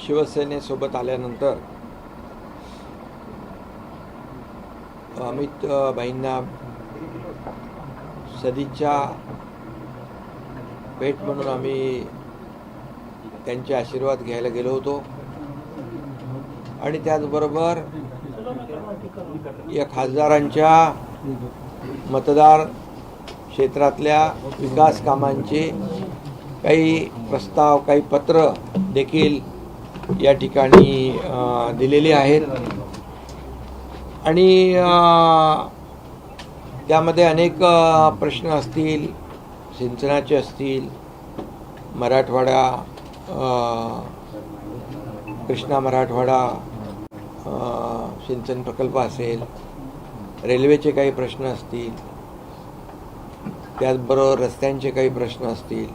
शिवसेनेसोबत आल्यानंतर अमित भाईंना सदिच्छा भेट म्हणून आम्ही त्यांचे आशीर्वाद घ्यायला गेलो होतो आणि त्याचबरोबर या खासदारांच्या मतदार क्षेत्रातल्या विकास कामांचे काही प्रस्ताव, काही पत्र देखील या ठिकाणी दिलेले आहेत आणि त्यामध्ये अनेक प्रश्न असतील, सिंचनाचे असतील, मराठवाडा, कृष्णा मराठवाडा सिंचन प्रकल्प असेल, रेल्वेचे काही प्रश्न असतील, त्याचबरोबर रस्त्यांचे काही प्रश्न असतील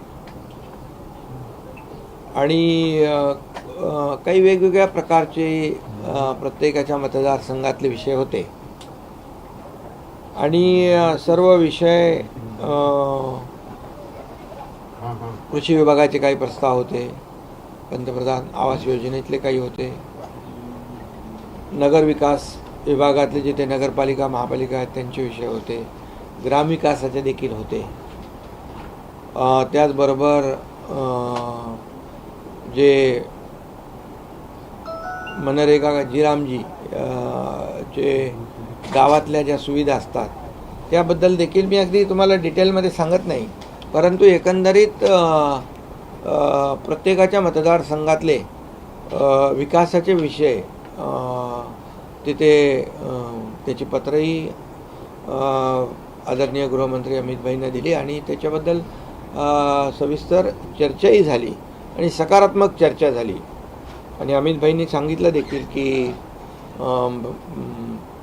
आणि काही वेगवेगळ्या प्रकारचे प्रत्येकाच्या मतदारसंघातले विषय होते आणि सर्व विषय कृषी विभागाचे काही प्रस्ताव होते, पंतप्रधान आवास योजनेतले काही होते, नगरविकास विभागातले जिथे नगरपालिका महापालिका आहेत त्यांचे विषय होते, ग्रामविकासाचे देखील होते, त्याचबरोबर जे मनरेगा जीरामजी जे गावातल्या ज्या सुविधा असतात त्याबद्दल देखील मी अगदी तुम्हाला डिटेलमध्ये सांगत नाही, परंतु एकंदरीत प्रत्येकाच्या मतदारसंघातले विकासाचे विषय तिथे त्याची पत्रही आदरणीय गृहमंत्री अमित भाईंना दिली आणि त्याच्याबद्दल सविस्तर चर्चाही झाली आणि सकारात्मक चर्चा झाली आणि अमित भाईंनी सांगितलं देखील की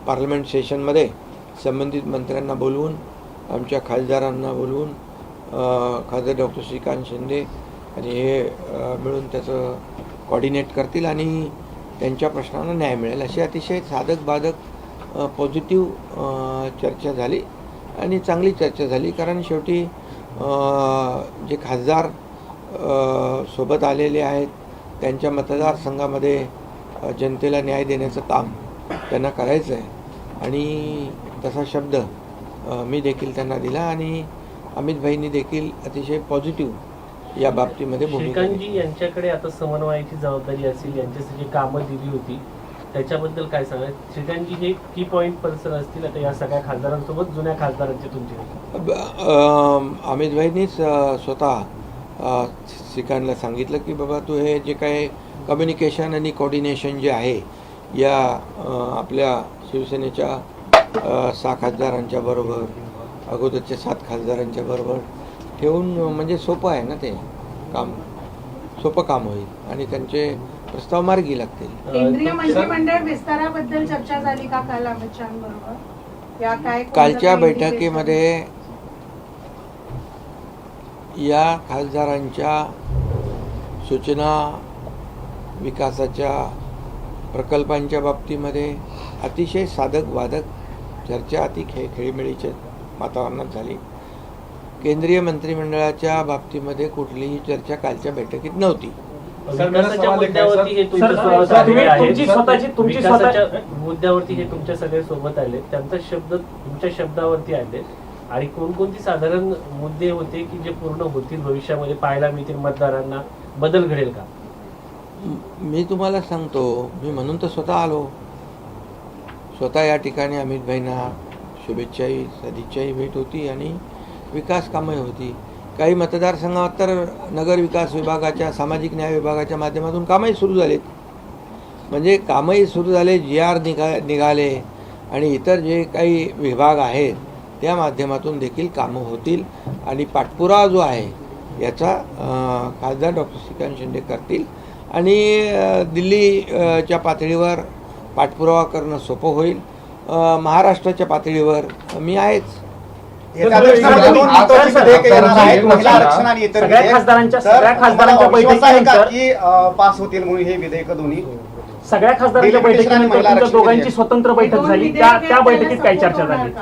पार्लमेंट सेशनमध्ये संबंधित मंत्र्यांना बोलवून, आमच्या खासदारांना बोलवून, खासदार डॉक्टर श्रीकांत शिंदे आणि हे मिळून त्याचं कॉर्डिनेट करतील आणि त्यांच्या प्रश्नांना न्याय मिळेल अशी अतिशय साधक बाधक पॉझिटिव्ह चर्चा झाली आणि चांगली चर्चा झाली. कारण शेवटी जे खासदार सोबत आलेले आहेत त्यांच्या मतदारसंघामध्ये जनतेला न्याय देण्याचं काम त्यांना करायचं आहे आणि तसा शब्द मी देखील त्यांना दिला आणि अमित भाईंनी देखील अतिशय पॉझिटिव्ह या बाबतीमध्ये भूमिका घेतली. श्रीकांतजी यांच्याकडे आता समन्वयाची जबाबदारी असेल, यांच्यासाठी कामं दिली होती, त्याच्याबद्दल काय सांगा? श्रीकांतजी हे की पॉईंट पर्सन असतील आता या सगळ्या खासदारांसोबत, जुन्या खासदारांचे तुमचे? अमित भाईंनीच स्वतः श्रीकांतला सांगितलं की बाबा तू हे जे काही कम्युनिकेशन आणि कोऑर्डिनेशन जे आहे या आपल्या शिवसेनेच्या 6 खासदारांच्या बरोबर, अगोदरच्या 7 खासदारांच्या बरोबर ठेवून म्हणजे सोपं आहे ना, ते काम सोपं काम होईल आणि त्यांचे प्रस्ताव मार्गी लागतील. केंद्रीय मंत्रिमंडळ विस्ताराबद्दल चर्चा झाली का काल अमित शहांबरोबर? या काय कालच्या बैठकीमध्ये या खासदारांच्या सूचना, विकासाच्या प्रकल्पांच्या बाबतीमध्ये अतिशय साधक वादक चर्चा अति खेळीमेळीच्या वातावरणात झाली. केंद्रीय मंत्रिमंडळाच्या बाबतीमध्ये कुठलीही चर्चा कालच्या बैठकीत नव्हती. विकासाच्या मुद्द्यावरती हे तुमच्या सगळे सोबत आले, त्यांचा शब्द तुमच्या शब्दावरती आले आणि कोणकोणती साधारण मुद्दे होते की जे पूर्ण होतील, भविष्यामध्ये पाहायला मिळतील, मतदारांना बदल घडेल का? मी तुम्हाला सांगतो, मी म्हणून तर स्वतः आलो. स्वतः या ठिकाणी अमित भाईंना शुभेच्छाही सदिच्छाही भेट होती आणि विकास कामही होती. काही मतदारसंघात तर नगर विकास विभागाच्या, सामाजिक न्याय विभागाच्या माध्यमातून कामही सुरू झालेत. म्हणजे कामही सुरू झाले, GR निघाले आणि इतर जे काही विभाग आहेत त्या माध्यमातून देखील कामं होतील आणि पाठपुरावा जो आहे याचा खासदार डॉक्टर श्रीकांत शिंदे करतील आणि दिल्लीच्या पातळीवर पाठपुरावा करणं सोपं होईल. महाराष्ट्राच्या पातळीवर मी आहेच. सगळ्या खासदारांच्या बैठकीनंतर पास होतील म्हणून हे विधेयक दोन्ही सगळ्या खासदारांच्या बैठकीनंतर दोघांची स्वतंत्र बैठक झाली, त्या बैठकीत काय चर्चा झाली?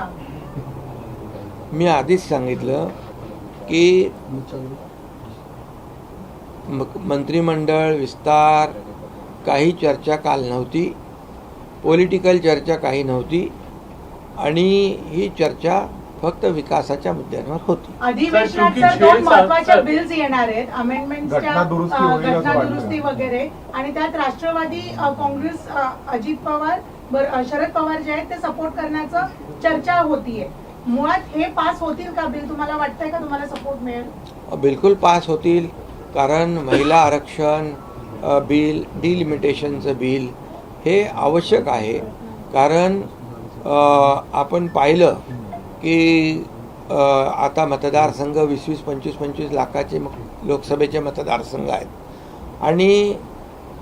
मी आधीच सांगितलं की मंत्रिमंडळ विस्तार काही चर्चा काल नव्हती, पॉलिटिकल चर्चा काही नव्हती आणि ही चर्चा फक्त विकासाच्या मुद्द्यांवर होती. अधिवेशनात शेवटी सर जे 2 महत्त्वाच्या सर- बिल्स येणार आहेत, अमेंडमेंट्सच्या घटना दुरुस्ती वगैरे, आणि त्यात राष्ट्रवादी काँग्रेस अजित पवार शरद पवार जे आहेत ते सपोर्ट करण्याचं चर्चा होतीये. मुळात हे पास होतील का बिल? तुम्हाला वाटतंय का तुम्हाला सपोर्ट मिळेल? बिलकुल पास होतील, कारण महिला आरक्षण बिल, डिलिमिटेशनचं बिल हे आवश्यक आहे. कारण आपण पाहिलं की आता मतदारसंघ 20-20, 25-25 लाखाचे लोकसभेचे मतदारसंघ आहेत आणि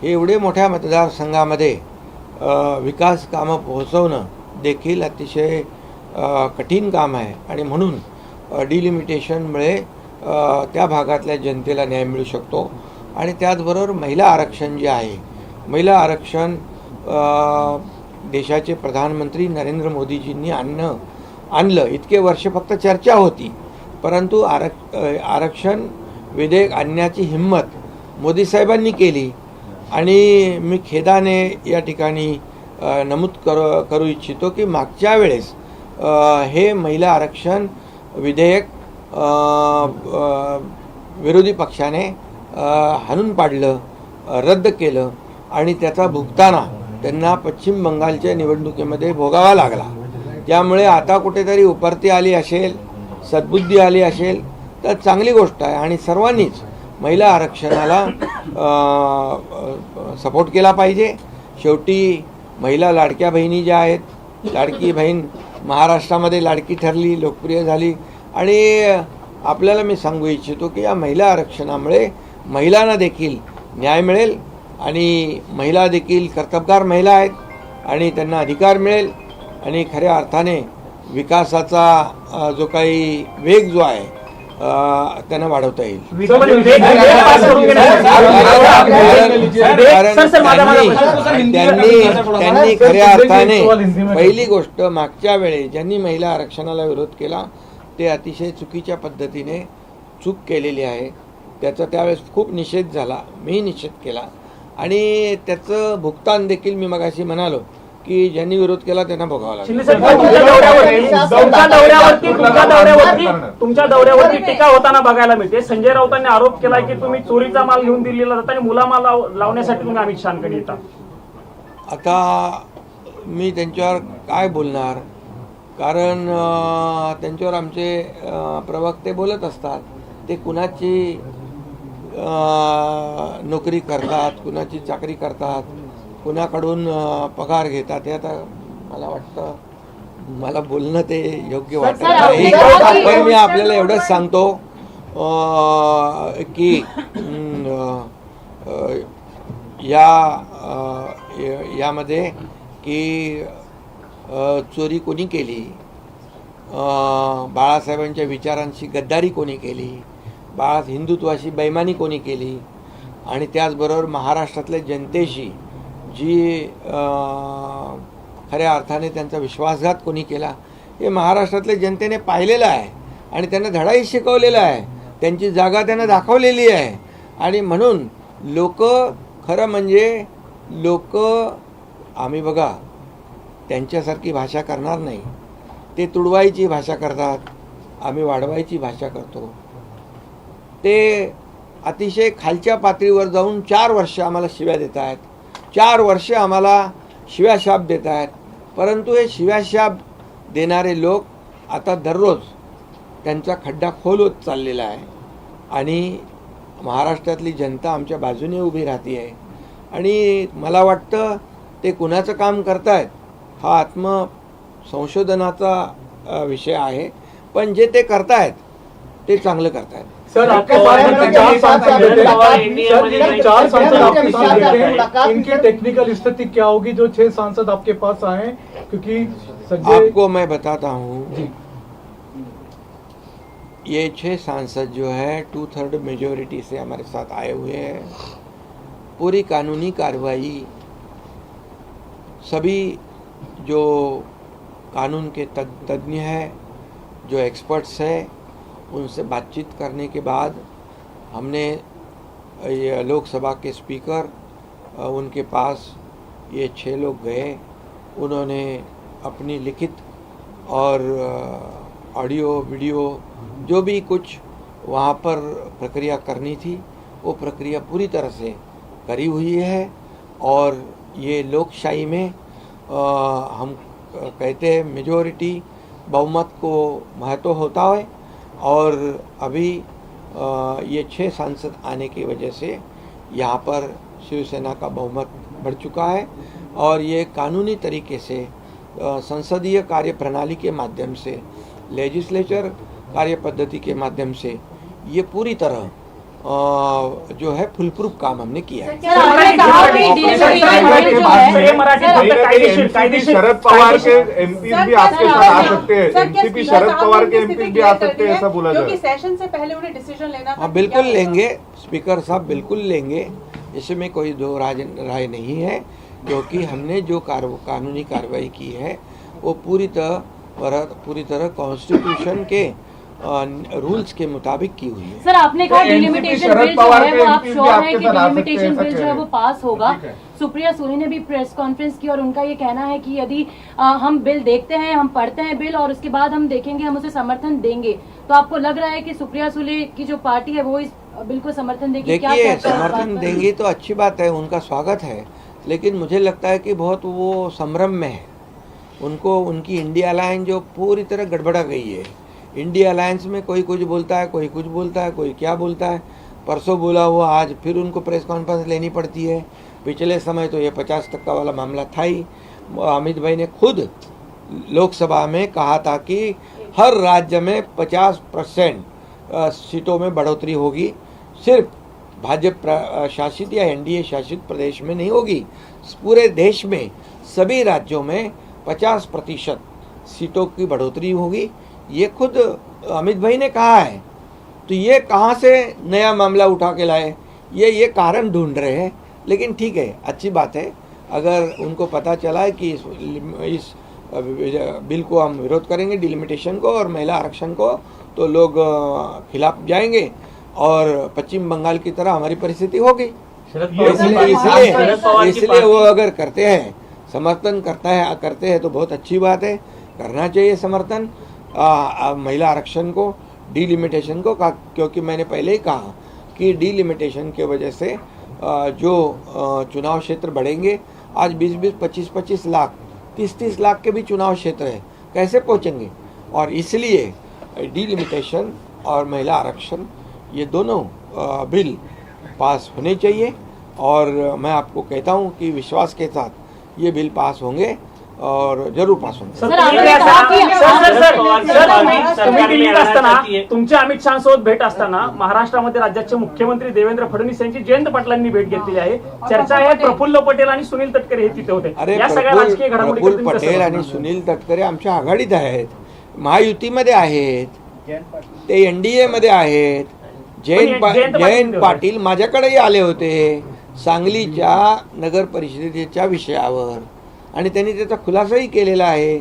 हे एवढे मोठ्या मतदारसंघामध्ये विकास कामं पोहोचवणं देखील अतिशय कठीण काम आहे आणि म्हणून डिलिमिटेशनमुळे त्या भागातल्या जनतेला न्याय मिळू शकतो. आणि त्याचबरोबर महिला आरक्षण जे आहे, महिला आरक्षण देशाचे प्रधानमंत्री नरेंद्र मोदीजींनी आणलं. इतके वर्ष फक्त चर्चा होती, परंतु आरक्षण विधेयक आणण्याची हिंमत मोदी साहेबांनी केली. आणि मी खेदाने या ठिकाणी नमूद करू इच्छितो की मागच्या वेळेस हे महिला आरक्षण विधेयक विरोधी पक्षाने हाणून पाडलं, रद्द केलं आणि त्याचा भुगताना त्यांना पश्चिम बंगालच्या निवडणुकीमध्ये भोगावा लागला. त्यामुळे आता कुठेतरी उपरती आली असेल, सद्बुद्धी आली असेल तर चांगली गोष्ट आहे आणि सर्वांनीच महिला आरक्षणाला सपोर्ट केला पाहिजे. शेवटी महिला लाडक्या बहिणी ज्या आहेत, लाडकी बहीण महाराष्ट्रामध्ये लाडकी ठरली, लोकप्रिय झाली आणि आपल्याला मी सांगू इच्छितो की या महिला आरक्षणामुळे महिलांना देखील न्याय मिळेल आणि महिला देखील कर्तबगार महिला आहेत आणि त्यांना अधिकार मिळेल आणि खऱ्या अर्थाने विकासाचा जो काही वेग जो आहे त्यांना वाढवता येईल. त्यांनी खऱ्या अर्थाने पहिली गोष्ट मागच्या वेळेस ज्यांनी महिला आरक्षणाला विरोध केला ते अतिशय चुकीच्या पद्धतीने चूक केलेली आहे. त्याचा त्यावेळेस खूप निषेध झाला, मीही निषेध केला आणि त्याचं भुगतान देखील मी मगाशी म्हणालो की ज्यांनी विरोध केला त्यांना भोगावा लागला. तुमच्या दौऱ्यावरती टीका होताना बघायला मिळते. संजय राऊतांनी आरोप केला की तुम्ही चोरीचा माल घेऊन दिलेला जाता आणि मुलामाल लावण्यासाठी तुम्ही अमित शहाकडे येता. आता मी त्यांच्यावर काय बोलणार, कारण त्यांच्यावर आमचे प्रवक्ते बोलत असतात. ते कुणाची नोकरी करतात, कुणाची चाकरी करतात, कुणाकडून पगार घेतात, हे आता मला वाटतं मला बोलणं ते योग्य वाटत नाही. पण मी आपल्याला एवढंच सांगतो की यामध्ये की चोरी कोणी केली, बाळासाहेबांच्या विचारांची गद्दारी कोणी केली, हिंदुत्वाशी बेईमानी कोणी केली आणि त्याचबरोबर महाराष्ट्रातल्या जनतेशी जी खऱ्या अर्थाने त्यांचा विश्वासघात कोणी केला हे महाराष्ट्रातल्या जनतेने पाहिलेलं आहे आणि त्यांना धडाही शिकवलेला आहे. त्यांची जागा त्यांना दाखवलेली आहे आणि म्हणून लोक खरं म्हणजे आम्ही बघा त्यांच्यासारखी भाषा करणार नाही. ते तुडवायची भाषा करतात, आम्ही वाढवायची भाषा करतो. ते अतिशय खालच्या पातळीवर जाऊन 4 वर्ष आम्हाला शिव्या देत आहेत, 4 वर्ष आम्हाला शिव्याशाप देत आहेत. परंतु हे शिव्याशाप देणारे लोक आता दररोज त्यांचा खड्डा खोल होत चाललेला आहे आणि महाराष्ट्रातली जनता आमच्या बाजूने उभी राहते आहे. आणि मला वाटतं ते कुणाचं काम करतायत हा आत्मसंशोधनाचा विषय आहे, पण जे ते करतायत ते चांगलं करतायत. सर आपके चार सांसद आपके साथ हैं, इनकी टेक्निकल स्थिति क्या होगी जो 6 सांसद आपके पास आए? क्योंकि आपको मैं बताता हूँ, ये 6 सांसद जो है 2/3 मेजोरिटी से हमारे साथ आए हुए हैं. पूरी कानूनी कार्रवाई सभी जो कानून के तज्ञ हैं, जो एक्सपर्ट्स हैं, उनसे बातचीत करने के बाद हमने ये लोकसभा के स्पीकर उनके पास ये 6 लोग गए। उन्होंने अपनी लिखित और ऑडियो वीडियो जो भी कुछ वहाँ पर प्रक्रिया करनी थी वो प्रक्रिया पूरी तरह से करी हुई है। और ये लोकशाही में हम कहते हैं मेजॉरिटी बहुमत को महत्व होता है। और अभी ये 6 सांसद आने की वजह से यहाँ पर शिवसेना का बहुमत बढ़ चुका है और ये कानूनी तरीके से संसदीय कार्य प्रणाली के माध्यम से, लेजिस्लेचर कार्य पद्धति के माध्यम से ये पूरी तरह जो है फुल प्रूफ काम हमने किया है। शरद पवार के एमपी भी आपके साथ आ सकते हैं, एनसीपी शरद पवार के एमपी भी आ सकते हैं, ऐसा बोला जाए। क्योंकि सेशन से पहले उन्हें डिसीजन लेना था। हाँ बिल्कुल लेंगे, स्पीकर साहब बिल्कुल लेंगे, इसमें कोई दो राय नहीं है। क्योंकि हमने जो कानूनी कार्रवाई की है वो पूरी तरह कॉन्स्टिट्यूशन के रूल्स के मुताबिक की हुई है। सर आपने कहा डिलिमिटेशन बिल जो है वो आप श्योर है कि डिलिमिटेशन बिल जो है वो पास होगा। सुप्रिया सुले ने भी प्रेस कॉन्फ्रेंस की और उनका ये कहना है कि यदि हम बिल देखते हैं, हम पढ़ते हैं बिल और उसके बाद हम देखेंगे, हम उसे समर्थन देंगे। तो आपको लग रहा है कि सुप्रिया सुले की जो पार्टी है वो इस बिल को समर्थन देगी? देखिए समर्थन देंगी तो अच्छी बात है, उनका स्वागत है, लेकिन मुझे लगता है कि बहुत वो संभ्रम में है। उनको उनकी इंडिया अलायंस जो पूरी तरह गड़बड़ा गई है। इंडिया अलायंस में कोई कुछ बोलता है, कोई कुछ बोलता है, कोई क्या बोलता है। परसों बोला हुआ आज फिर उनको प्रेस कॉन्फ्रेंस लेनी पड़ती है। पिछले समय तो ये 50% वाला मामला था ही। अमित भाई ने खुद लोकसभा में कहा था कि हर राज्य में 50% सीटों में बढ़ोतरी होगी, सिर्फ भाजपा शासित या एनडीए शासित प्रदेश में नहीं होगी, पूरे देश में सभी राज्यों में 50% सीटों की बढ़ोतरी होगी। ये खुद अमित भाई ने कहा है। तो ये कहाँ से नया मामला उठा के लाए, ये कारण ढूंढ रहे हैं। लेकिन ठीक है, अच्छी बात है अगर उनको पता चला है कि इस बिल को हम विरोध करेंगे, डिलिमिटेशन को और महिला आरक्षण को, तो लोग खिलाफ जाएंगे और पश्चिम बंगाल की तरह हमारी परिस्थिति होगी। इसलिए वो अगर करते हैं, समर्थन करते हैं तो बहुत अच्छी बात है, करना चाहिए समर्थन महिला आरक्षण को, डिलिमिटेशन को। क्योंकि मैंने पहले ही कहा कि डिलिमिटेशन के वजह से जो चुनाव क्षेत्र बढ़ेंगे, आज 20-20, 25-25 लाख, 30-30 लाख के भी चुनाव क्षेत्र है, कैसे पहुंचेंगे। और इसलिए डिलिमिटेशन और महिला आरक्षण ये दोनों बिल पास होने चाहिए। और मैं आपको कहता हूं कि विश्वास के साथ ये बिल पास होंगे और जरूर पास होंगे। तुम्ही दिल्लीत असताना तुमच्या अमित शहा सोबत भेट असताना महाराष्ट्रामध्ये राज्याचे मुख्यमंत्री देवेंद्र फडणवीस यांची जयंत पाटलांनी भेट घेतलेली आहे। चर्चा आहे प्रफुल्ल पटेल आणि सुनील तटकरे हे तिथे होते। अरे या सगळ्या राजकीय घडामोडी प्रफुल्ल पटेल आणि सुनील तटकरे आमच्या आघाडीत आहेत, महायुतीमध्ये आहेत, ते एनडीए मध्ये आहेत। जयंत पाटील माझ्याकडेही आले होते सांगलीच्या नगर परिषदेच्या विषयावर आणि त्यांनी त्याचा खुलासाही केलेला आहे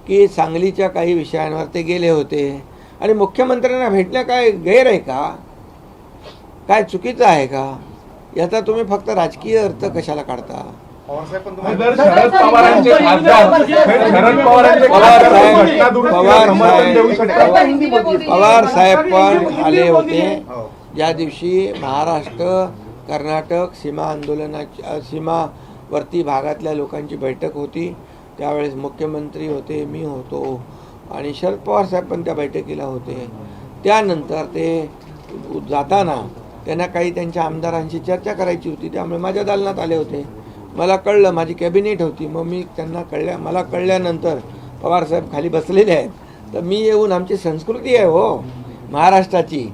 की सांगलीच्या काही विषयांवर ते गेले होते आणि मुख्यमंत्र्यांना भेटणं काय गैर आहे का, काय चुकीचं आहे का? याचा तुम्ही फक्त राजकीय अर्थ कशाला काढता? शरद पवारांचे पवार साहेब पण आले होते ज्या दिवशी महाराष्ट्र कर्नाटक सीमावर्ती भागातल्या लोकांची बैठक होती। त्यावेळेस मुख्यमंत्री होते, मी होतो आणि शरद पवार साहेब पण त्या बैठकीला होते। त्यानंतर ते जाताना त्यांना काही त्यांच्या आमदारांशी चर्चा करायची होती, त्यामुळे माझ्या दालनात आले होते। मला कळलं, माझी कॅबिनेट होती, मग मी त्यांना मला कळल्यानंतर पवार साहेब खाली बसलेले आहेत, तर मी येऊन, आमची संस्कृती आहे हो महाराष्ट्राची,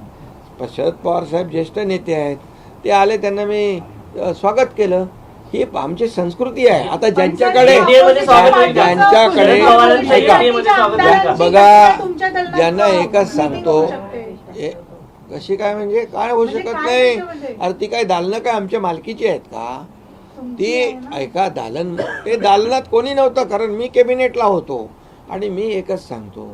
शरद पवार साहेब ज्येष्ठ नेते आहेत, ते आले, त्यांना मी स्वागत केलं, ही आमची संस्कृती आहे। आता ज्यांच्याकडे बघा, ज्यांना एकच सांगतो, कशी काय म्हणजे काय होऊ शकत नाही। अरे ती काय दालनं काय आमच्या मालकीची आहेत का? ती ऐका, ते दालनात कोणी नव्हतं, कारण मी कॅबिनेटला होतो। आणि मी एकच सांगतो,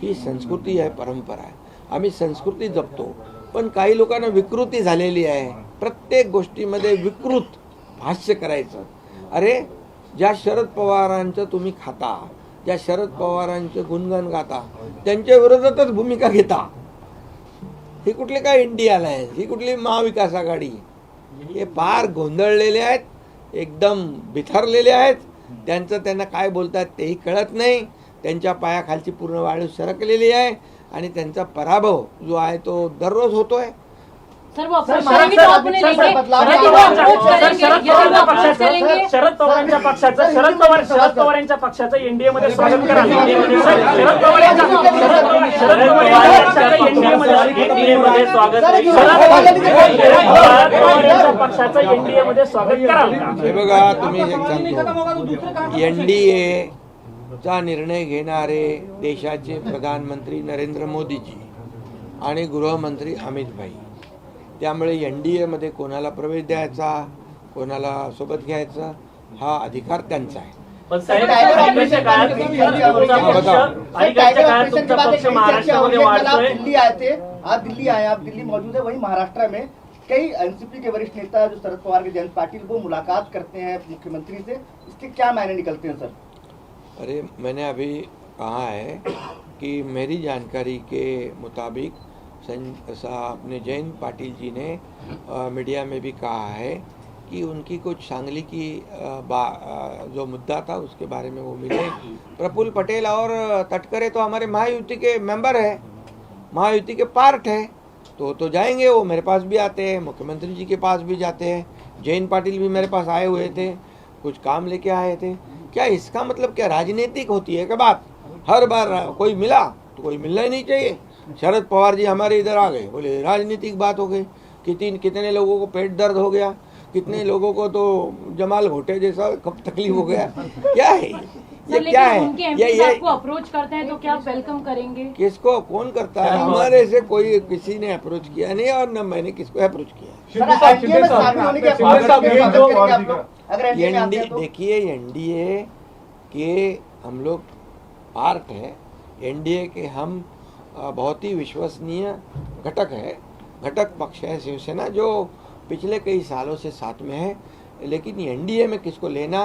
ही संस्कृती आहे, परंपरा आहे, आम्ही संस्कृती जपतो। पण काही लोकांना विकृती झालेली आहे, प्रत्येक गोष्टीमध्ये विकृत भाष्य करायचं. अरे ज्या शरद पवारांचं तुम्ही खाता, ज्या शरद पवारांचं गुणगान गाता, त्यांच्या विरोधातच भूमिका घेता. ही कुठली काय इंडिया अलायन्स, ही कुठली महाविकास आघाडी? हे फार गोंधळलेले आहेत, एकदम बिथरलेले आहेत. त्यांना काय बोलतात तेही कळत नाही. त्यांच्या पायाखालची पूर्ण वाळू सरकलेली आहे आणि त्यांचा पराभव जो आहे तो दररोज होतोय. सर वो अप्रोच करेंगे तो आप उन्हें लेंगे, यदि वो अप्रोच करेंगे, यदि वो अप्रोच करेंगे शरद पवारांच्या पक्षाचं एनडीए मध्ये स्वागत कराल. शरद पवार यांच्या एनडीए मध्ये स्वागत पक्षाचं एनडीए मध्ये स्वागत कराल का? हे बघा, तुम्ही एक सांगतो, एनडीए चा निर्णय घेणारे देशाचे प्रधानमंत्री नरेंद्र मोदीजी आणि गृहमंत्री अमित भाई. त्यामुळे एनडीए मध्ये कोणाला प्रवेश द्यायचा, कोणाला सोबत घ्यायचा हा अधिकार त्यांचा आहे. पण साहेब, अलीकडच्या काळात तुमचा पक्ष महाराष्ट्रामध्ये वाढतोय. दिल्ली आए थे, आप दिल्ली आए, आप दिल्ली मौजूद है. वही महाराष्ट्र में कई एनसीपी के वरिष्ठ नेता जो शरद पवार के जयंत पाटिल वो मुलाकात करते हैं मुख्यमंत्री से. इसके क्या मायने निकलते हैं सर? अरे मैंने अभी कहा है कि मेरी जानकारी के मुताबिक अपने जयंत पाटिल जी ने मीडिया में भी कहा है कि उनकी कुछ सांगली की जो मुद्दा था उसके बारे में वो मिले. प्रफुल्ल पटेल और तटकरे तो हमारे महायुति के मेंबर है, महायुति के पार्ट है, तो जाएंगे. वो मेरे पास भी आते हैं, मुख्यमंत्री जी के पास भी जाते हैं. जयंत पाटिल भी मेरे पास आए हुए थे, कुछ काम लेके आए थे. क्या इसका मतलब क्या राजनीतिक होती है क्या बात? हर बार कोई मिला तो कोई मिलना ही नहीं चाहिए. शरद पवार जी हमारे इधर आ गए, बोले राजनीतिक बात हो गई. कितने लोगों को पेट दर्द हो गया, कितने लोगों को तो जमाल घोटे जैसा कब तकलीफ हो गया. क्या है ये, क्या है ये आपको अप्रोच करते हैं तो क्या आप वेलकम करेंगे? किसको कौन करता है? हमारे से कोई किसी ने अप्रोच किया नहीं और न मैंने किसको अप्रोच किया. देखिए एनडीए के हम लोग पार्ट है, एनडीए के हम बहुत ही विश्वसनीय घटक है, घटक पक्ष है शिवसेना, जो पिछले कई सालों से साथ में है. लेकिन एनडीए में किसको लेना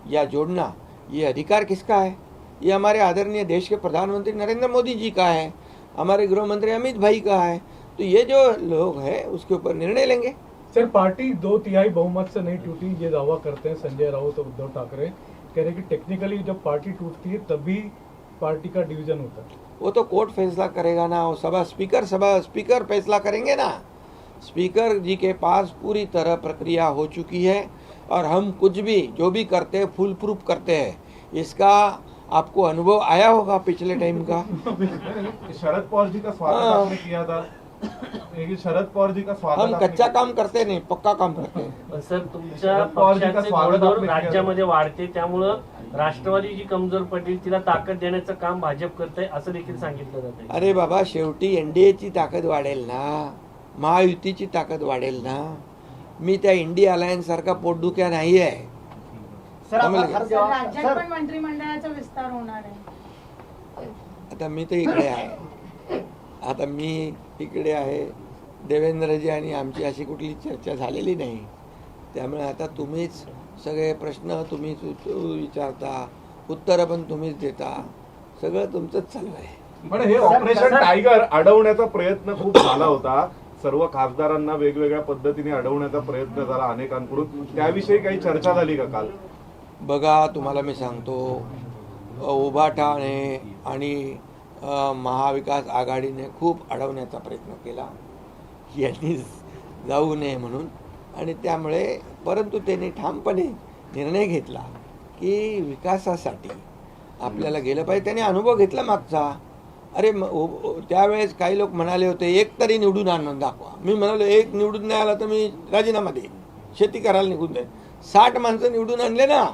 या जोड़ना ये अधिकार किसका है? ये हमारे आदरणीय देश के प्रधानमंत्री नरेंद्र मोदी जी का है, हमारे गृह मंत्री अमित भाई का है. तो ये जो लोग हैं उसके ऊपर निर्णय लेंगे. सर पार्टी 2/3 बहुमत से नहीं टूटी, ये दावा करते हैं संजय राउत और उद्धव ठाकरे. कह रहे कि टेक्निकली जब पार्टी टूटती है तभी पार्टी का डिवीजन होता है. वो तो कोर्ट फैसला करेगा ना, वो सभा स्पीकर फैसला करेंगे ना. स्पीकर जी के पास पूरी तरह प्रक्रिया हो चुकी है और हम कुछ भी जो भी करते हैं फुल प्रूफ करते हैं. इसका आपको अनुभव आया होगा पिछले टाइम का. शरद पवार जी का स्वागत आपने किया था. शरद पवार जी का स्वागत हम कच्चा काम करते नहीं, पक्का काम करते हैं. सर, तुमच्या पक्षाचे घोडदौड राज्यामध्ये वाढते, त्यामुळं राष्ट्रवादी जी कमजोर पडली तिला ताकद देण्याचं काम भाजप करतंय असं देखील सांगितलं जातंय. अरे बाबा, शेवटी एनडीएची ताकद वाढेल ना, महायुतीची ताकद वाढेल ना. मी त्या इंडिया अलायन्स सारखा पोटदुख्या नाही आहे. राज्यात पण मंत्रिमंडळाचा विस्तार होणार आहे. आता मी तर इकडे आहे, आता मी इकडे आहे, देवेंद्रजी आणि आमची अशी कुठली चर्चा झालेली नाही. त्यामुळे आता तुम्हीच सगळे प्रश्न तुम्हीच विचारता, उत्तरं पण तुम्हीच देता, सगळं तुमचंच चालू आहे. पण हे ऑपरेशन टायगर अडवण्याचा प्रयत्न खूप झाला होता. सर्व खासदारांना वेगवेगळ्या पद्धतीने अडवण्याचा प्रयत्न झाला अनेकांकडून. त्याविषयी काही चर्चा झाली का काल? बघा, तुम्हाला मी सांगतो, उभाटाने आणि महाविकास आघाडीने खूप अडवण्याचा प्रयत्न केला यांनी जाऊ नये म्हणून. आणि त्यामुळे परंतु त्यांनी ठामपणे निर्णय घेतला की विकासासाठी आपल्याला गेलं पाहिजे. त्याने अनुभव घेतला मागचा. अरे त्यावेळेस काही लोक म्हणाले होते एक तरी निवडून आणून दाखवा. मी म्हणालो एक निवडून नाही आला तर मी राजीनामा देईन, शेती करायला निघून जाईल. 60 माणसं निवडून आणले ना.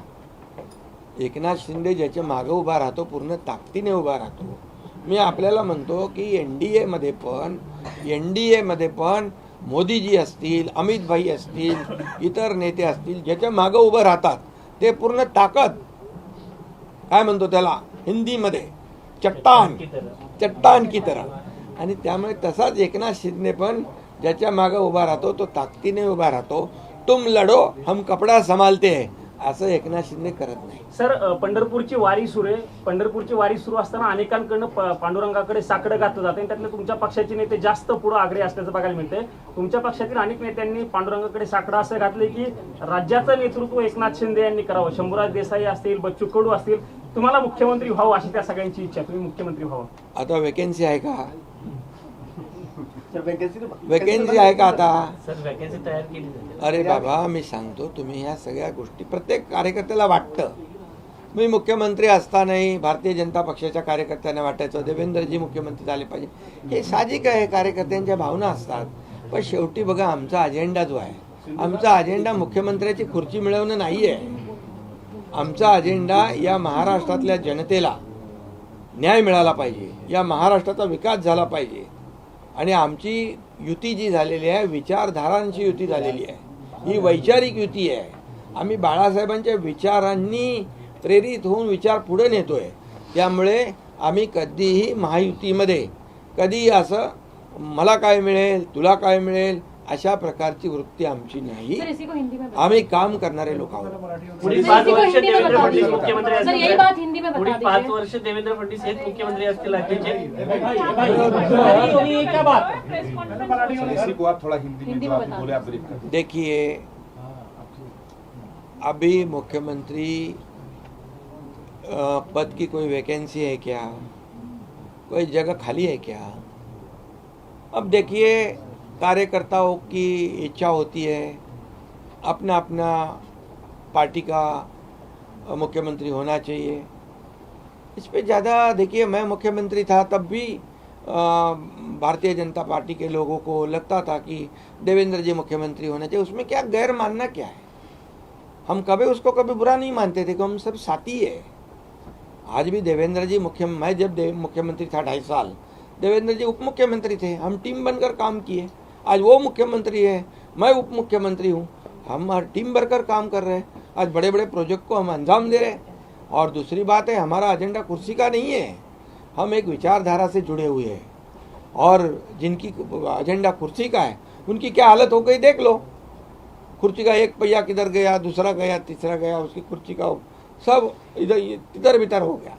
एकनाथ शिंदे ज्याच्या मागे उभा राहतो पूर्ण ताकदीने उभा राहतो. मी आपल्याला म्हणतो की एनडीए मध्ये पण मोदीजी असतील, अमित भाई असतील, इतर नेते असतील, ज्याच्या मागे उभं राहतात ते पूर्ण ताकद, काय म्हणतो त्याला हिंदीमध्ये, चट्टान की तरह. आणि त्यामुळे तसाच एकनाथ शिंदे पण ज्याच्या मागे उभा राहतो तो ताकदीने उभा राहतो. तुम लढो हम कपडा संभालते है असं एकनाथ शिंदे करत नाही. सर पंढरपूरची वारी सुरू आहे. पंढरपूरची वारी सुरू असताना अनेकांकडनं पांडुरंगाकडे साकडं घातलं जातं आणि त्यातले तुमच्या पक्षाचे नेते जास्त पुढे आग्रही असल्याचं बघायला मिळतंय. तुमच्या पक्षातील अनेक नेत्यांनी पांडुरंगाकडे साकडं असं घातलंय की राज्याचं नेतृत्व एकनाथ शिंदे यांनी करावं. शंभूराज देसाई असतील, बच्चू कडू असतील, तुम्हाला मुख्यमंत्री व्हावं अशी त्या सगळ्यांची इच्छा, तुम्ही मुख्यमंत्री व्हावं. आता वेकेन्सी आहे का? सर वेकेन्सी आहे का आता? सर वॅकन्सी तयार केली जाते. अरे बाबा, मी सांगतो, तुम्ही ह्या सगळ्या गोष्टी प्रत्येक कार्यकर्त्याला वाटतं. मी मुख्यमंत्री असतानाही भारतीय जनता पक्षाच्या कार्यकर्त्यांना वाटायचं देवेंद्रजी मुख्यमंत्री झाले पाहिजे. हे साहजिक आहे, कार्यकर्त्यांच्या भावना असतात. पण शेवटी बघा, आमचा अजेंडा जो आहे, आमचा अजेंडा मुख्यमंत्र्याची खुर्ची मिळवणं नाही आहे. आमचा अजेंडा या महाराष्ट्रातल्या जनतेला न्याय मिळाला पाहिजे, या महाराष्ट्राचा विकास झाला पाहिजे. आणि आमची युती जी झालेली आहे, विचारधारांची युती झालेली आहे, ही वैचारिक युती आहे. आम्ही बाळासाहेबांच्या विचारांनी प्रेरित होऊन विचार पुढे नेतोय. त्यामुळे आम्ही कधीही महायुतीमध्ये कधी असं मला काय मिळेल, तुला काय मिळेल अशा प्रकारची वृत्ती आमची नाही. आम्ही काम करणारे लोक आहोत. पुढील 5 वर्ष देवेंद्र फडणवीस मुख्यमंत्री सर यही असतील. बात हिंदी में बता पुढील दीजिए. 5 वर्ष देवेंद्र फडणवीस हेच मुख्यमंत्री असतील राज्याचे. इसी को आप थोड़ा हिंदी में हिंदी जो में आप बता बोले आप ब्रीफ कर. देखिए, अभी मुख्यमंत्री पद की कोई वैकेंसी है क्या? कोई जगह खाली है क्या? अब देखिए, कार्यकर्ताओं की इच्छा होती है अपना अपना पार्टी का मुख्यमंत्री होना चाहिए. इस पे ज़्यादा देखिए, मैं मुख्यमंत्री था तब भी भारतीय जनता पार्टी के लोगों को लगता था कि देवेंद्र जी मुख्यमंत्री होना चाहिए. उसमें क्या गैर मानना क्या है? हम कभी उसको कभी बुरा नहीं मानते थे कि हम सब साथी है. आज भी देवेंद्र जी मैं जब मुख्यमंत्री था 2.5 साल, देवेंद्र जी उप मुख्यमंत्री थे. हम टीम बनकर काम किए. आज वो मुख्यमंत्री है, मैं उप मुख्यमंत्री हूँ. हम हर टीम बनकर काम कर रहे हैं. आज बड़े बड़े प्रोजेक्ट को हम अंजाम दे रहे हैं. और दूसरी बात है, हमारा एजेंडा कुर्सी का नहीं है. हम एक विचारधारा से जुड़े हुए हैं. और जिनकी एजेंडा कुर्सी का है, उनकी क्या हालत हो गई देख लो. कुर्सी का एक पहिया किधर गया, दूसरा गया, तीसरा गया, उसकी कुर्सी का सब इधर बितर हो गया.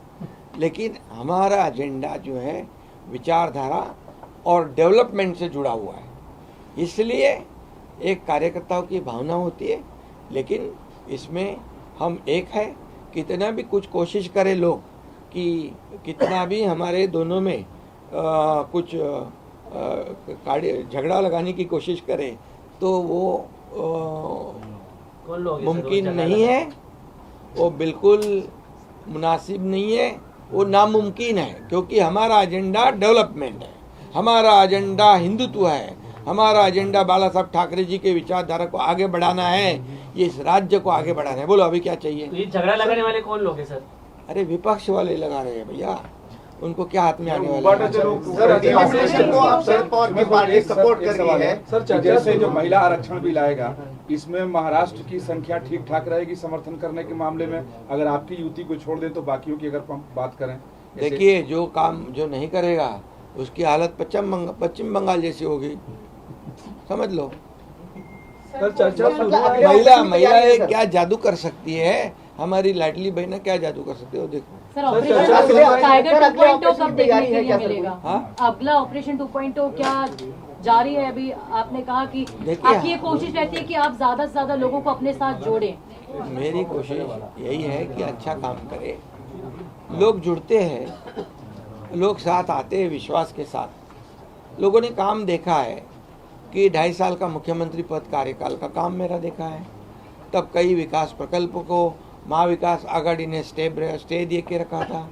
लेकिन हमारा एजेंडा जो है विचारधारा और डेवलपमेंट से जुड़ा हुआ है. इसलिए एक कार्यकर्ताओं की भावना होती है, लेकिन इसमें हम एक है. कितना भी कुछ कोशिश करें लोग, कि कितना भी हमारे दोनों में कुछ झगड़ा लगाने की कोशिश करें, तो वो कौन लोग हैं सर वो मुमकिन जगह नहीं है. वो बिल्कुल मुनासिब नहीं है, वो नामुमकिन है. क्योंकि हमारा एजेंडा डेवलपमेंट है, हमारा एजेंडा हिंदुत्व है, हमारा एजेंडा बाला साहब ठाकरे जी के विचारधारा को आगे बढ़ाना है, ये इस राज्य को आगे बढ़ाना है. बोलो अभी क्या चाहिए? तो ये झगड़ा लगाने वाले कौन लोग हैं सर? अरे विपक्ष वाले लगा रहे हैं भैया, उनको क्या हाथ में आने वाला उबाटाचे है? लोग सर, ऑपरेशन को आप शरद पवार की पार्टी सपोर्ट कर रही है. सर, जैसे जो महिला आरक्षण बिल आएगा, इसमें महाराष्ट्र की संख्या ठीक ठाक रहेगी समर्थन करने के मामले में. अगर आपकी युति को छोड़ दें तो बाकियों की अगर हम बात करें, देखिए, जो काम जो नहीं करेगा उसकी हालत पश्चिम बंगाल जैसी होगी, समझ लो. सर चर्चा महिला क्या जादू कर सकती है? हमारी लाडली बहना क्या जादू कर सकती है? वो देखो. सर ऑपरेशन टाइगर 2.0 कब देखने के लिए मिलेगा? हाँ? अगला ऑपरेशन 2.0 क्या जारी है? अभी आपने कहा कि देखिए, आपकी ये कोशिश रहती है कि आप ज्यादा से ज्यादा लोगों को अपने साथ जोड़ें. मेरी कोशिश यही है कि अच्छा काम करे. लोग जुड़ते हैं, लोग साथ आते हैं विश्वास के साथ. लोगों ने काम देखा है कि 2.5 साल का मुख्यमंत्री पद कार्यकाल का काम मेरा देखा है. तब कई विकास प्रकल्प को महाविकास आघाड़ी ने स्टे दे के रखा था.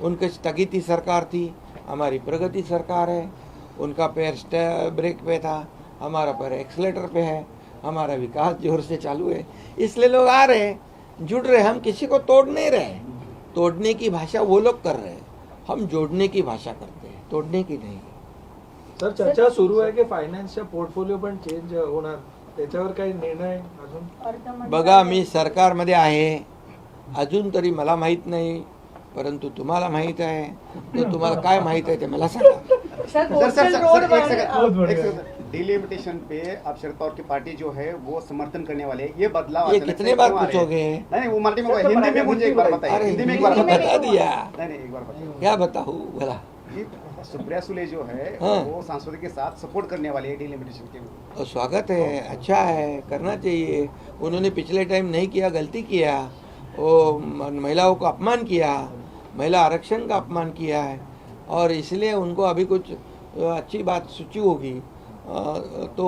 उनकी स्थगित सरकार थी, हमारी प्रगति सरकार है. उनका पैर ब्रेक पे था, हमारा पैर एक्सीलेटर पे है. हमारा विकास जोर से चालू है. इसलिए लोग आ रहे हैं, जुड़ रहे हैं. हम किसी को तोड़ नहीं रहे. तोड़ने की भाषा वो लोग कर रहे हैं, हम जोड़ने की भाषा करते हैं, तोड़ने की नहीं. सर चर्चा सुरू आहे की फायनान्सच्या पोर्टफोलिओ पण चेंज होणार, त्याच्यावर काही निर्णय अजून? बघा, मी सरकारमध्ये आहे, अजून तरी मला माहित नाही, परंतु तुम्हाला माहित आहे. तर तुम्हाला काय माहित आहे ते मला सांगा. सर, कोस्टल रोड बहुत बढ़िया. डिलिमिटेशन पे अब शरद पवार की पार्टी जो है वो समर्थन करने वाले हैं। ये बदलाव ये अचानक कितने से बार क्यों आ रहे हैं? पूछोगे? नहीं वो मराठी में हिंदी में मुझे एक बार बताइए। अरे हिंदी में एक बार हिंदी में बताइए। बता दिया। नहीं एक बार बताइए क्या बताऊँ भला? कि सुप्रिया सुले जो है हाँ। वो सांसदों के साथ सपोर्ट करने वाले हैं डिलिमिटेशन के। और स्वागत है, अच्छा है, करना चाहिए। उन्होंने पिछले टाइम नहीं किया, गलती किया, वो महिलाओं का अपमान किया, महिला आरक्षण का अपमान किया है, और इसलिए उनको अभी कुछ अच्छी बात सूची होगी तो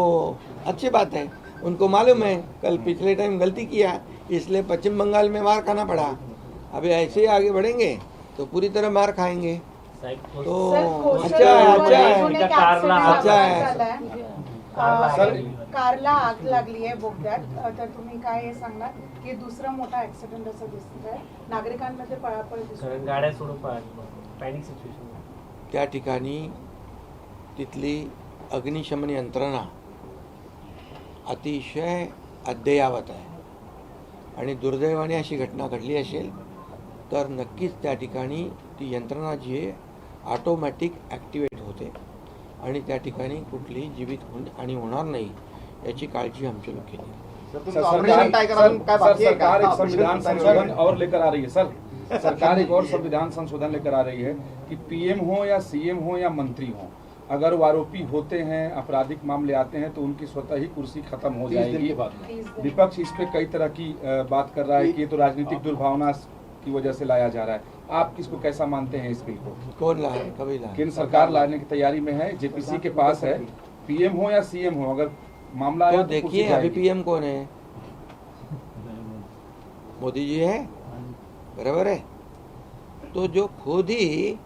अच्छी बात है। उनको मालूम है कल पिछले टाइम गलती किया, इसलिए पश्चिम बंगाल में मार खाना पड़ा। अभी ऐसे ही आगे बढ़ेंगे तो पूरी तरह मार खाएंगे। तो अच्छा है, अच्छा है। कारला आग लागली आहे बोगद्यात, तर तुम्ही काय हे सांगणार की दुसरा मोठा ऍक्सिडेंट असं दिसत आहे, नागरिकांमध्ये पळापळ दिसत आहे. गाड्या सोडून पॅनिक सिच्युएशन. त्या ठिकाणी तिथली अग्निशमन यंत्रणा अतिशय अद्ययावत आहे, आणि दुर्दैवाने अशी घटना घडली असेल तर नक्कीच त्या ठिकाणी ती यंत्रणा जी आहे ऑटोमॅटिक ॲक्टिवेट होते, आणि त्या ठिकाणी कुठलीही जीवितहानी होणार नाही याची काळजी आमचे लोक घेतील. सरकार एक संविधान संशोधन और लेकर आ रही है सर। सरकार एक और संविधान संशोधन लेकर आ रही है कि पीएम हो या सीएम हो या मंत्री हो, अगर वो आरोपी होते हैं, आपराधिक मामले आते हैं तो उनकी स्वतः ही कुर्सी खत्म हो जाएगी। विपक्ष इस पे कई तरह की बात कर रहा है कि ये तो राजनीतिक दुर्भावना की वजह से लाया जा रहा है। आप किसको कैसा मानते हैं इस बिल को? कौन ला है, कभी ला? केंद्र सरकार लाने की तैयारी में है, जेपीसी के पास है, पीएम हो या सीएम हो, अगर मामला आया तो तो कुर्सी देखिए अभी जाएगी। पीएम कौन है? मोदी जी है, बराबर है। तो जो खुद ही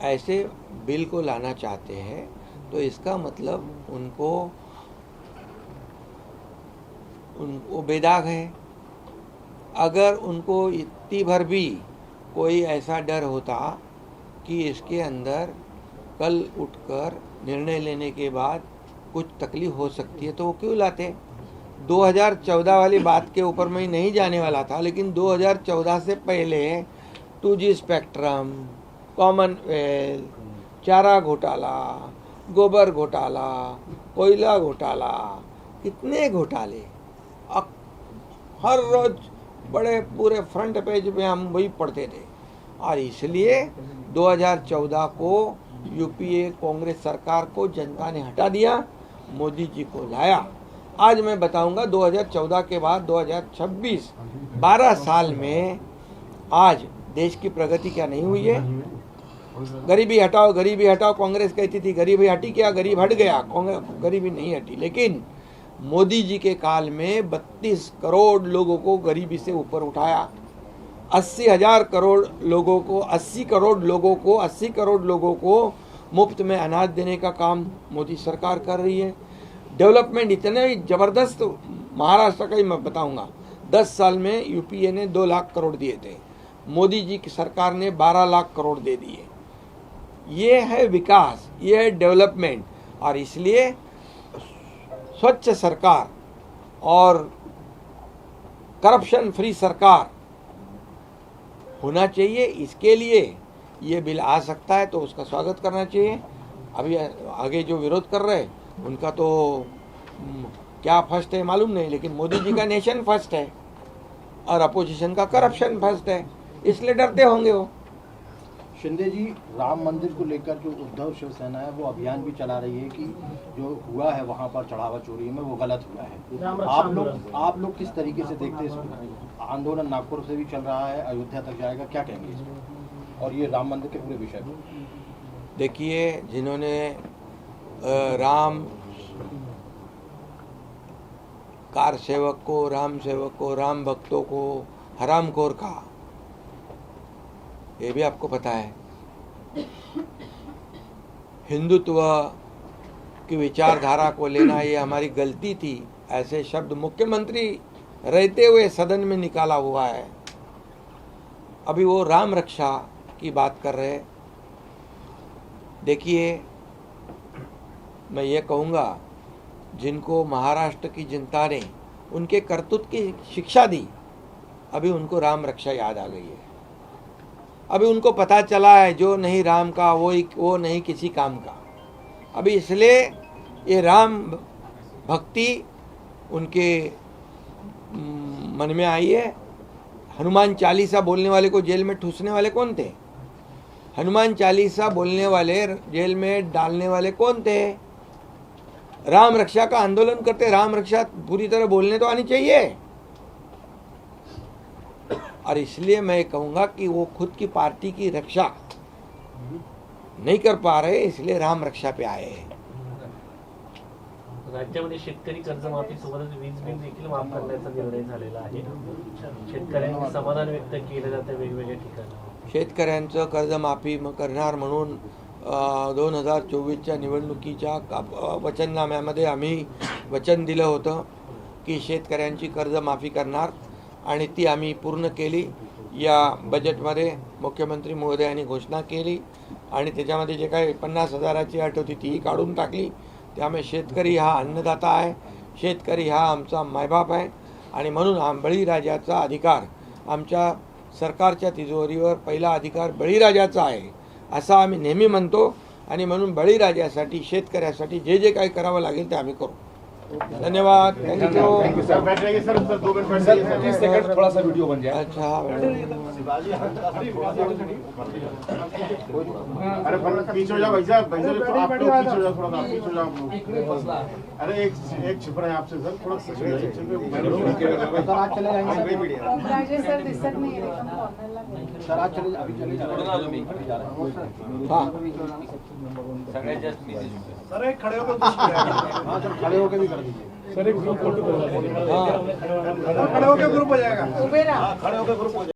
ऐसे बिल को लाना चाहते हैं तो इसका मतलब उनको बेदाग है। अगर उनको इतनी भर भी कोई ऐसा डर होता कि इसके अंदर कल उठकर निर्णय लेने के बाद कुछ तकलीफ हो सकती है तो वो क्यों लाते? 2014 वाली बात के ऊपर मैं नहीं जाने वाला था, लेकिन 2014 से पहले 2G स्पेक्ट्रम, कॉमनवेल्थ, चारा घोटाला, गोबर घोटाला, कोयला घोटाला, कितने घोटाले हर रोज बड़े पूरे फ्रंट पेज में हम वही पढ़ते थे। और इसलिए 2014 को यूपीए कांग्रेस सरकार को जनता ने हटा दिया, मोदी जी को लाया। आज मैं बताऊंगा 2014 के बाद 2026 12 साल में आज देश की प्रगति क्या नहीं हुई है। गरीबी हटाओ, गरीबी हटाओ, कांग्रेस कहती थी गरीबी हटी, क्या गरीब हट गया? गरीबी नहीं हटी, लेकिन मोदी जी के काल में 32 करोड़ लोगों को गरीबी से ऊपर उठाया। 80,000 करोड़ लोगों को 80 करोड़ लोगों को मुफ्त में अनाज देने का काम मोदी सरकार कर रही है। डेवलपमेंट इतने जबरदस्त, महाराष्ट्र का ही मैं बताऊंगा, 10 साल में यूपीए ने 2 लाख करोड़ दिए थे, मोदी जी की सरकार ने 12 लाख करोड़ दे दिए। ये है विकास, ये है डेवलपमेंट। और इसलिए स्वच्छ सरकार और करप्शन फ्री सरकार होना चाहिए। इसके लिए ये बिल आ सकता है तो उसका स्वागत करना चाहिए। अभी आगे जो विरोध कर रहे हैं उनका तो क्या फर्स्ट है मालूम नहीं, लेकिन मोदी जी का नेशन फर्स्ट है और अपोजिशन का करप्शन फर्स्ट है, इसलिए डरते होंगे वो। शिंदे जी, राम मंदिर को लेकर जो उद्धव शिवसेना है वो अभियान भी चला रही है कि जो हुआ है वहां पर चढ़ावा चोरी में वो गलत हुआ है। आप लोग किस तरीके से देखते हैं इसको? आंदोलन नागपुर से भी चल रहा है, अयोध्या तक जाएगा, क्या कहेंगे इसमें और ये राम मंदिर के पूरे विषय में? देखिए, जिन्होंने राम कार सेवक को, राम सेवक को, राम भक्तों को हरामखोर कहा, ये भी आपको पता है। हिंदुत्व की विचारधारा को लेना ये हमारी गलती थी, ऐसे शब्द मुख्यमंत्री रहते हुए सदन में निकाला हुआ है। अभी वो राम रक्षा की बात कर रहे। देखिए, मैं ये कहूँगा, जिनको महाराष्ट्र की जनता ने उनके करतूत की शिक्षा दी, अभी उनको राम रक्षा याद आ गई है। अभी उनको पता चला है जो नहीं राम का वो नहीं किसी काम का। अभी इसलिए ये राम भक्ति उनके मन में आई है। हनुमान चालीसा बोलने वाले को जेल में ठूसने वाले कौन थे? हनुमान चालीसा बोलने वाले जेल में डालने वाले कौन थे? राम रक्षा का आंदोलन करते। राम रक्षा पूरी तरह बोलने तो आनी चाहिए। और इसलिए मैं कहूंगा कि वो खुद की पार्टी की रक्षा नहीं कर पा रहे, इसलिए राम रक्षा पे आए हैं। राज्यामध्ये शेतकरी कर्जमाफी सोबतच वीज बिल देखील माफ करण्याचा निर्णय झालेला आहे। शेतकऱ्यांनी समाधान व्यक्त केलं जातं वेगवेगळ्या ठिकाणी। शेतकऱ्यांचं कर्जमाफी करणार म्हणून 2024च्या निवडणुकीच्या वचननाम्यामध्ये आम्ही वचन दिलं होतं की शेतकऱ्यांची कर्जमाफी करणार आणि ती आम्ही पूर्ण केली। या बजेटमध्ये मुख्यमंत्री महोदयांनी घोषणा केली आणि त्याच्यामध्ये जे काही 50,000ची अट होती तीही काढून टाकली। त्यामुळे शेतकरी हा अन्नदाता आहे, शेतकरी हा आमचा मायबाप आहे आणि म्हणून बळीराजाचा अधिकार, आमच्या सरकारच्या तिजोरीवर पहिला अधिकार बळीराजाचा आहे असं आम्ही नेहमी म्हणतो आणि म्हणून बळीराजासाठी शेतकऱ्यासाठी जे जे काही करावं लागेल ते आम्ही करू। धन्यवाद। Thank you sir. बैठ जाइए सर, 2 मिनट बैठ सर जाइए। 30 सेकंड थोड़ा सा वीडियो बन जाए। अच्छा अरे पीछे हो जाओ भाई साहब, भाई साहब आप लोग पीछे हो जाओ, थोड़ा सा पीछे हो जाओ आप लोग। अरे एक छिपरा है आपसे सर, थोड़ा सा सर आज चले जाएंगे। राजेश सर दिसत नाही एकदम कॉर्नरला गेले। सर आज चले अभी चले जा रहे हाँ सर एक खड़े होकर हाँ सर खड़े होकर भी कर दीजिए सर एक ग्रुप फोटो करवा दीजिए। हाँ खड़े होकर ग्रुप हो जाएगा। उभे राहा। खड़े होकर ग्रुप हो जाएगा।